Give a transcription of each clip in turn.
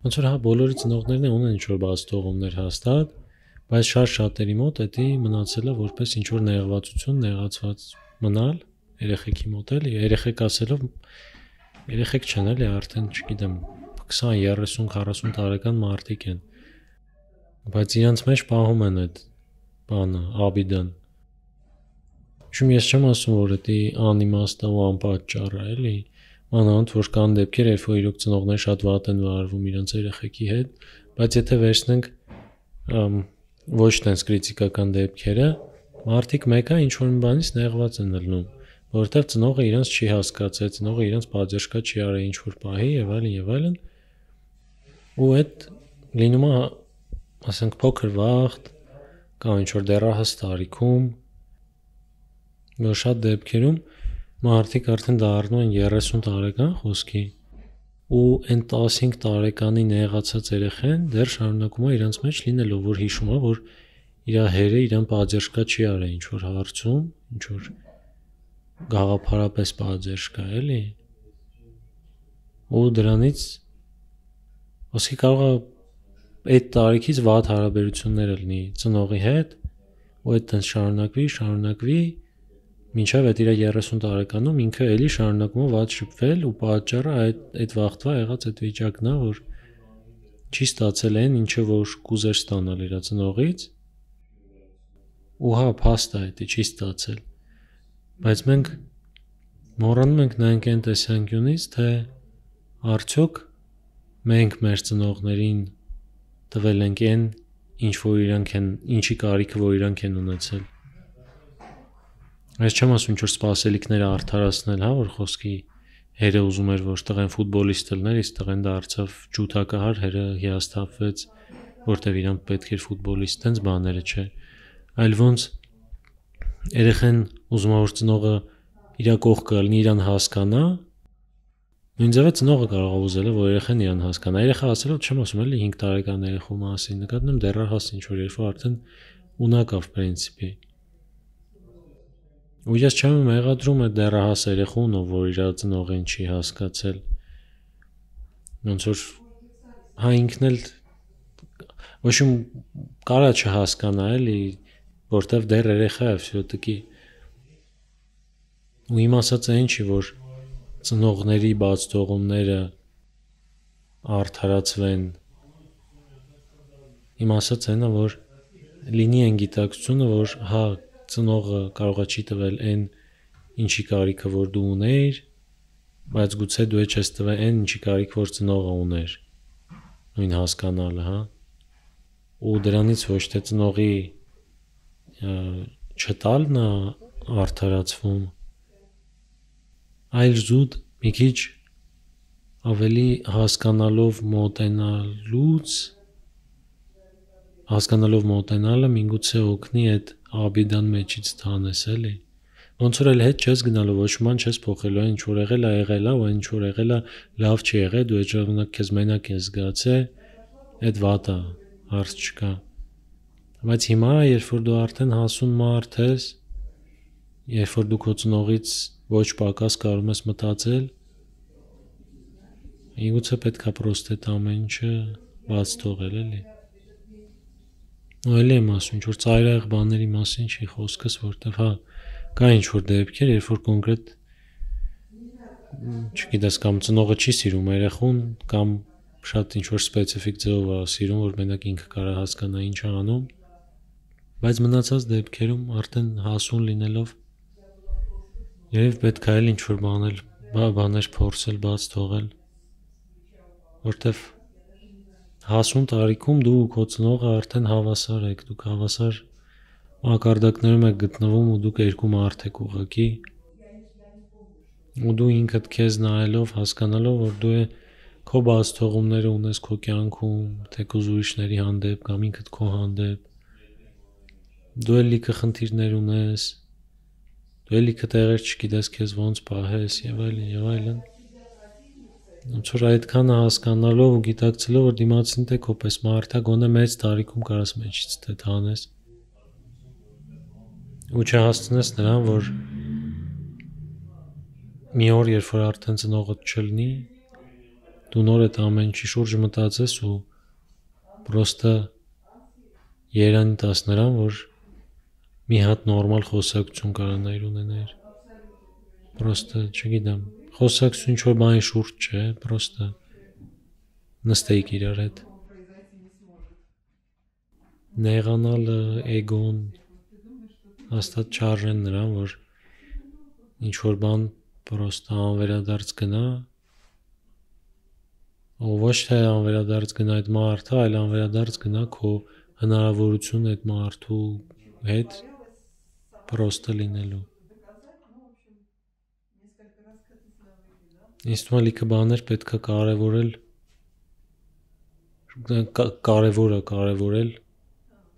Ոնց որ հա բոլորի ծնողներն ունեն ինչ-որ բաց թողումներ հաստատ, բայց շատերի մոտ դա մնացել է որպես ինչ-որ նեղվածություն, նեղացված մնալ երեխեքի մոտ էլի, երեխեք ասելով երեխեք չեն էլի, արդեն չգիտեմ 20, 30, 40 տարեկան մարդիկ են, բայց իրանց մեջ պահում են այդ բանը, աբիդան։ Ես չեմ ասում, որ դա անիմաստ ու անպատճառ է, էլի, մանավանդ որ կան դեպքեր, երբ որ իրոք ծնողները շատ վատ են վարվում իրենց երեխեքի հետ, բայց եթե վերցնենք ոչ տենց կրիտիկական դեպքերը, մարդիկ մեկը ինչ-որ մի բանից նեղված են ելնում, որովհետև ծնողը իրենց չի հասկացել, ծնողը իրենց պատժկա չի արել ինչ-որ պահի եւ այլն, ու այդ լինում է, ասենք փոքր վախտ կամ ինչ-որ դեռահաս տարիքում, որ շատ դեպքերում մարդիկ արդեն դառնում են 30 տարեկան խոսքի ու այն 15 տարեկանի նեղացած երեխեն դեռ շարունակում է իրենց մեջ լինելով, որ հիշում է, որ իր հերը իրան պատժկա չի արել ինչ-որ հարցում, ինչ-որ գաղափարապես պատժկա, էլի։ Ու դրանից ոսկի կարող է այդ տարիքից վատ հարաբերություններ լինի ծնողի հետ, ու այդ տենց շարունակվի, մինչև այդ իր 30 տարեկանում ինքը էլի շարունակում է վատ շփվել ու պատճառը այդ վաղտվա եղած այդ վիճակն է, որ չի ստացել այն, ինչը որ կուզեր ստանալ իր ծնողից, ու հա, փաստ է դա չի ստացել, բայց մենք մոռանում ենք նայենք այն տեսանկյունից, թե արդյոք մենք մեր ծնողներին տվել ենք այն, ինչի կարիքը որ իրանք են ունեցել։ Ես չեմ ասում ինչ-որ սպասելիքները արդարացնել, հա, որ խոսքի հերը ուզում էր, որ տղեն ֆուտբոլիստ լիներ, իսկ տղեն դարձավ ջութակահար, հերը հիասթափվեց, որտեվ իրան պետք էր ֆուտբոլիստ, տենց բաները չէ, այլ ոնց երեխեն ուզում է որ ծնողը իր կողքը լինի, իրան հասկանա, նույն ձևը ծնողը կարող է ուզել, որ երեխան իրան հասկանա։ Երեխա ասելով չեմ ասում էլի 5 տարեկան երեխու մասին, նկատում եմ դեռահաս ինչ-որ երբ արդեն ունակ է պրինցիպի։ Ու ես չեմ մեղադրում այդ դեռահաս երեխուն, որ իր ծնողին չի հասկացել։ Ոնց որ հա ինքն էլ ոչ իմ կարա չհասկանա էլի, որտեվ դեռ երեխա է всё-таки։ Ու իմ ասածը այն չի, որ ծնողների բաց թողումները արդարացվեն։ Իմ ասածը այն է, որ լինի այն գիտակցությունը, որ հա ծնողը կարողա չի տվել այն, ինչի կարիքը որ դու ունեիր, բայց գուցե դու չես տվել այն, ինչի կարիք որ ծնողը ուներ, նույն հասկանալը, հա, ու դրանից ոչ թե ծնողի չտալն է արդարացվում, այլ զուտ մի քիչ ավելի հասկանալով մոտենալը միգուցե օգնի այդ աբիդան մեջից թանես, էլի։ Ոնց որ էլ հետ չես գնալու, ոչ ման չես փոխելու, այն ինչ որ եղել է, ու այն ինչ որ եղել է լավ չի եղել, դու այդ ժամանակ քեզ մենակ ես զգացել, այդ վատ է, հարց չկա։ Բայց հիմա, երբ որ դու արդեն հասուն մարդ ես, երբ որ դու քո ծնողից ոչ պակաս կարող ես մտածել, միգուցե պետք է պրոստը այդ ամեն ինչը բաց թողել, էլի։ Ու էլի եմ ասում, ինչ որ ծայրահեղ բաների մասին չի խոսքս, որտեվ հա կա ինչ որ դեպքեր, երբ որ կոնկրետ չգիտես կամ ծնողը չի սիրում երեխուն, կամ շատ ինչ որ սպეციფიկ ձևով է սիրում, որ մենակ ինքը կարա հասկանա ինչ է անում, բայց մնացած դեպքերում արդեն հասուն լինելով երբ պետք է ինչ որ բաներ փորձել, բաց թողել, որտեվ հասուն տարիքում դու քո ծնողը արդեն հավասար եք, դուք հավասար մակարդակներում եք գտնվում ու դուք երկու մարդ եք ուղղակի, ու դու ինքդ քեզ նայելով, հասկանալով, որ դու քո բաց թողումները ունես քո կյանքում, թեկուզ ուրիշների հանդեպ կամ ինքդ քո հանդեպ, դու էլ լիքը խնդիրներ ունես, դու էլ լիքը տեղեր չգիտես քեզ ոնց պահես եւ այլն, ոնց որ այդքանը հասկանալով ու գիտակցելով, որ դիմացին թե քո պես մարդա գոնե մեծ տարիքում կարաս մեջից թե թանես ու չհասցնես նրան, որ մի օր երբ որ արդեն ծնողդ չլինի, դու նոր այդ ամեն ինչի շուրջ մտածես ու պրոստը երանի տաս նրան, որ մի հատ նորմալ խոսակցություն կարանայր ունենայր։ Պրոստը, չգիտեմ, խոսակցություն ինչ-որ բանի շուրջ չէ, պրոստը նստեիք իրար հետ։ Նեղանալը, էգոն հաստատ չարժեն նրան, որ ինչ-որ բան պրոստը անվերադարձ գնա, ու ոչ թե անվերադարձ գնա այդ մարդը, այլ անվերադարձ գնա քո հնարավորություն այդ մարդու հետ պրոստը լինելու։ Ինձ թվում է լիքը բաներ պետք է կարևորել,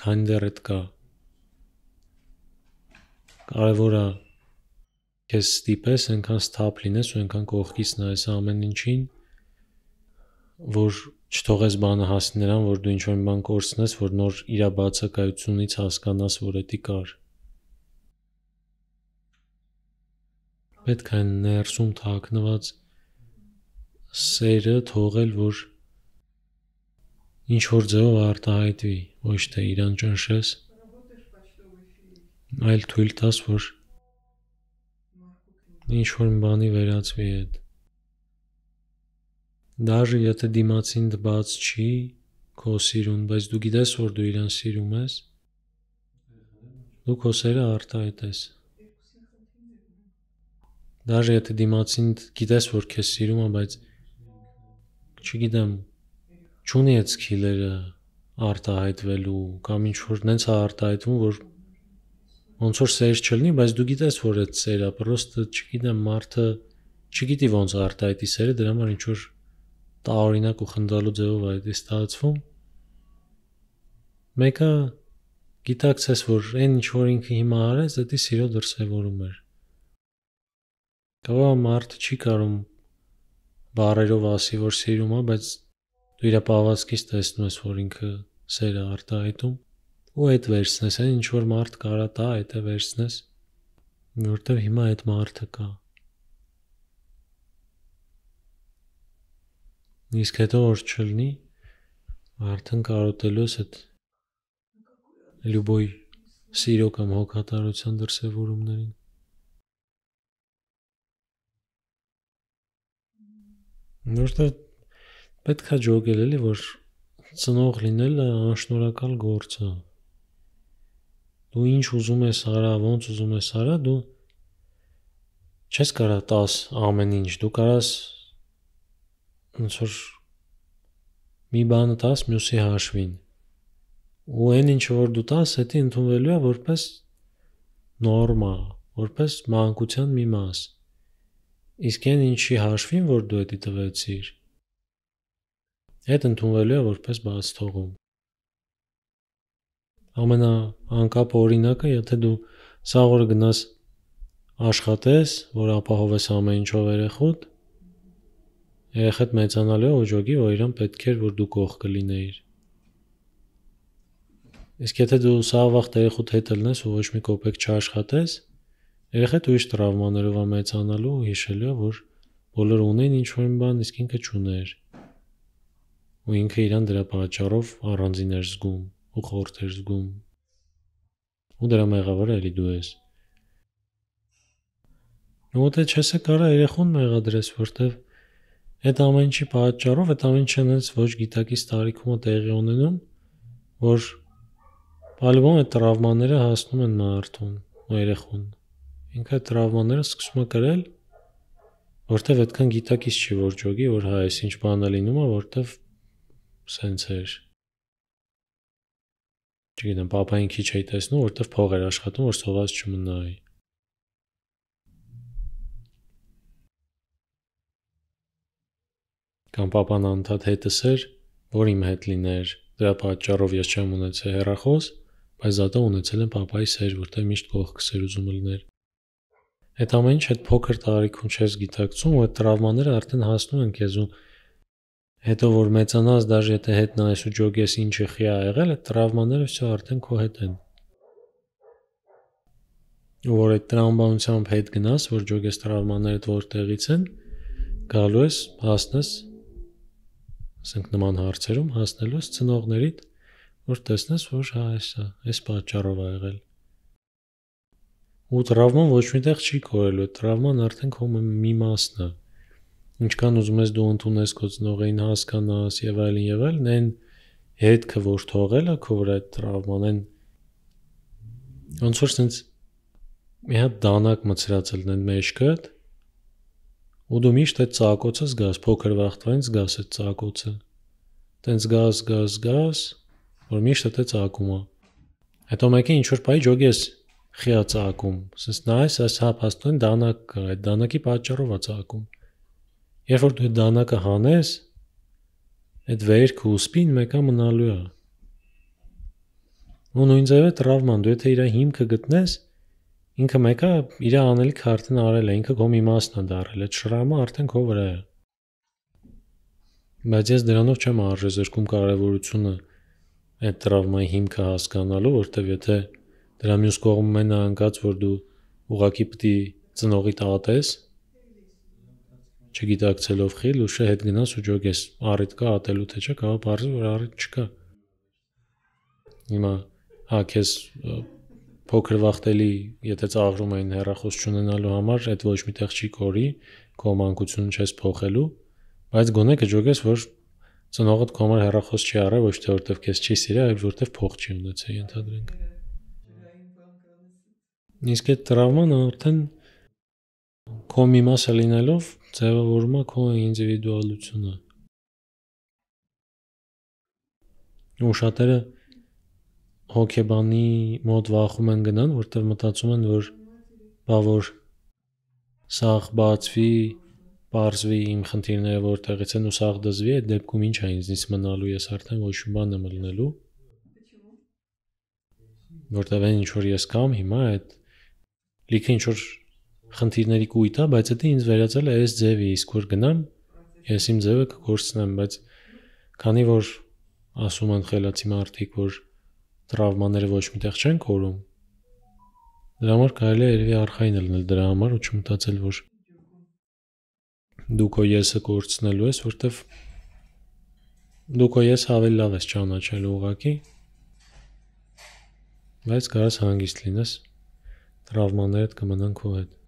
քանի դեռ այդ կա։ Կարևոր է քեզ ստիպես, այնքան սթափ լինես ու այնքան կողքից նայես ամեն ինչին, որ չթողես բանը հասնի նրան, որ դու ինչ-որ մի բան կորցնես, որ նոր իր բացակայությունից հասկանաս, որ էդի կար։ Պետք է ներսում թաքնված սերը թողել, որ ինչ-որ ձևով արտահայտվի, ոչ թե իրան ճնշես, այլ թույլ տաս, որ ինչ-որ մի բանի վերածվի հետ։ Դաժե եթե դիմացին բաց չի քո սիրուն, բայց դու գիտես, որ դու իրան սիրում ես, դու քո սերը արտահայտես։ Դաժե եթե դիմացին գիտես, որ քեզ սիրում է, բայց չգիտեմ, չունի այդ սկիլերը արտահայտվելու, կամ ինչ-որ նենց է արտահայտվում, որ ոնց որ սեր չլինի, բայց դու գիտես, որ այդ սեր է, պրոստը, չգիտեմ, մարդը չգիտի ոնց արտահայտի սերը, դրա համար ինչ-որ տարօրինակ ու խնդալու ձևով է դա ստացվում։ Մեկը գիտակցես, որ այն ինչ որ ինքը հիմա արեց, դա սիրո դրսևորում էր։ Կարող է մարդը չի կարող բառերով ասի, որ սիրում է, բայց դու իր պահվածքից տեսնում ես, որ ինքը սեր է արտահայտում, ու այդ վերցնես, այն ինչ որ մարդ կարա տա, այդ է վերցնես, որտեվ հիմա այդ մարդը կա։ Իսկ հետո որ չլինի, արդեն կարոտելու ես այդ լյուբոյ սիրո կամ հոգատարության դրսևորումներին։ Որտեղ պետք է ջոգել էլի, որ ծնող լինելը անշնորհակալ գործ է։ Դու ինչ ուզում ես արա, ոնց ուզում ես արա, դու չես կարա տաս ամեն ինչ, դու կարաս ոնց որ մի բանը տաս մյուսի հաշվին։ Ու այն ինչը որ դու տաս, դա ընդունվելու է որպես նորմա, որպես մանկության մի մաս։ Իսկ այն ինչի հաշվին, որ դու դա տվեցիր, այդ ընդունվելու է որպես բացթողում։ Ամենաանկապ օրինակը, եթե դու սաղ օրը գնաս աշխատես, որ ապահովես ամեն ինչով երեխուդ, երեխդ մեծանալու է ու ջոգի, որ իրան պետք էր, որ դու կողքը լինեիր։ Իսկ եթե դու սաղ վաղ երեխուդ հետ լնես ու ոչ մի կոպեկ չաշխատես, երեխեդ ուրիշ տրավմաներով է մեծանալու ու հիշելու է, որ բոլորը ունեն ինչ-որ մի բան, իսկ ինքը չուներ։ Ու ինքը իրան դրա պատճառով առանձին էր զգում ու խորթ էր զգում։ Ու դրա մեղավորը էլի դու ես։ Ու դե չես կարա երեխուն մեղադրես, որտեվ այդ ամեն ինչի պատճառով, այդ ամեն ինչը նենց ոչ գիտակից տարիքում է տեղի ունենում, որ բալբոն այդ տրավմաները հասնում են մարդուն ու երեխուն։ Ինքը այդ տրավմաները սկսում է կրել, որտեվ այդքան գիտակից չի որ ջոգի, որ հա այս ինչ բան է լինում է, որտեվ սենց էր։ Չգիտեմ, պապային քիչ էի տեսնում, որտեվ փող էր աշխատում, որ սոված չմնայի։ Կամ պապան անդադ հետս էր, որ իմ հետ լիներ, դրա պատճառով ես չեմ ունեցել հեռախոս, բայց զատո ունեցել եմ պապայի սեր, որտեղ միշտ կողքս էր ուզում լինել։ Այդ ամեն ինչ այդ փոքր տարիքում չես գիտակցում, ու այդ տրավմաները արդեն հասնում են քեզ ու հետո որ մեծանաս, դաժե եթե հետ նայես ու ջոգես ինչը խի ա եղել, այդ տրավմաները всё արդեն քո հետ են։ Ու որ այդ տրամաբանությամբ հետ գնաս, որ ջոգես տրավմաներդ որտեղից են, գալու ես հասնես ասենք նման հարցերում հասնելու ես ծնողներիդ, որ տեսնես, որ հա այս պատճառով ա եղել։ Ու տրավման ոչ միտեղ չի կորելու, տրավման արդեն քո մի մասն է։ Ինչքան ուզում ես դու ընդունես քո ծնողին, հասկանաս եւ այլն, այն հետքը որ թողել է քո վրա այդ տրավման, այն ոնց որ sense մի հատ դանակ մցրացել են մեջքդ, ու դու միշտ այդ ծակոցը զգաս, փոքր վախտվային զգաս այդ ծակոցը։ Տենց զգաս, որ միշտ այդ ծակում է։ Հետո մեկը ինչ որ բայ ջոգես խիա ծակում, sense նայես այս հապաստուն դանակ կա, այդ դանակի պատճառով է ծակում։ Երբ որ դու այդ դանակը հանես, այդ վերքը ու սպին մեկը մնալու է։ Ու նույն ձևը տրավման, դու եթե իր հիմքը գտնես, ինքը մեկը իր անելիքը արդեն արել է, ինքը քո մի մասն է դարել, այդ շրամը արդեն քո վրա է։ Բայց ես դրանով չեմ արժեզրկում կարևորությունը այդ տրավմայի հիմքը հասկանալու, որտեվ եթե դրա մյուս կողմում են անկած, որ դու ուղակի պիտի ծնողի տատես, չգիտակցելով խիլ ու հետ գնաս ու ջոգես, առիթ կա ատելու թե չէ, կարող բարձր որ առիթ չկա։ Հիմա հա քեզ փոքր վախտելի, եթե ծաղրում էին հեռախոս չունենալու համար, այդ ոչ միտեղ չի կորի, քո մանկությունը չես փոխելու, բայց գոնե կջոգես, որ ծնողդ քո համար հեռախոս չի առել, ոչ թե որտեվ քեզ չի սիրել, այլ որտեվ փող չի ունեցել, ենթադրենք։ Իսկ այդ տրավման արդեն քո մի մասը լինելով ձևավորում է քո ինդիվիդուալությունը։ Ու շատերը հոգեբանի մոտ վախում են գնան, որտեղ մտածում են, որ սաղ բացվի, պարզվի իմ խնդիրները որտեղից են ու սաղ դզվի, այդ դեպքում ինչ է ինձնից մնալու, ես արդեն ոչ մի բան եմ լնելու։ Որտեղ այն ինչ որ ես կամ հիմա այդ լիքը ինչ որ խնդիրների կույտ է, բայց դա ինձ վերածել է այս ձևի, իսկ որ գնամ, ես իմ ձևը կկորցնեմ, բայց քանի որ ասում են խելացի մարդիկ, որ տրավմաները ոչ միտեղ չեն կորում, դրա համար կարելի է երևի արխային լինել դրա համար ու չմտածել, որ դու քո եսը կորցնելու ես, որտեվ դու քո եսը ավելի լավ ես ճանաչել ուղղակի, բայց կարաս հանգիստ լինես, տրավմաներդ կմնան քո հետ։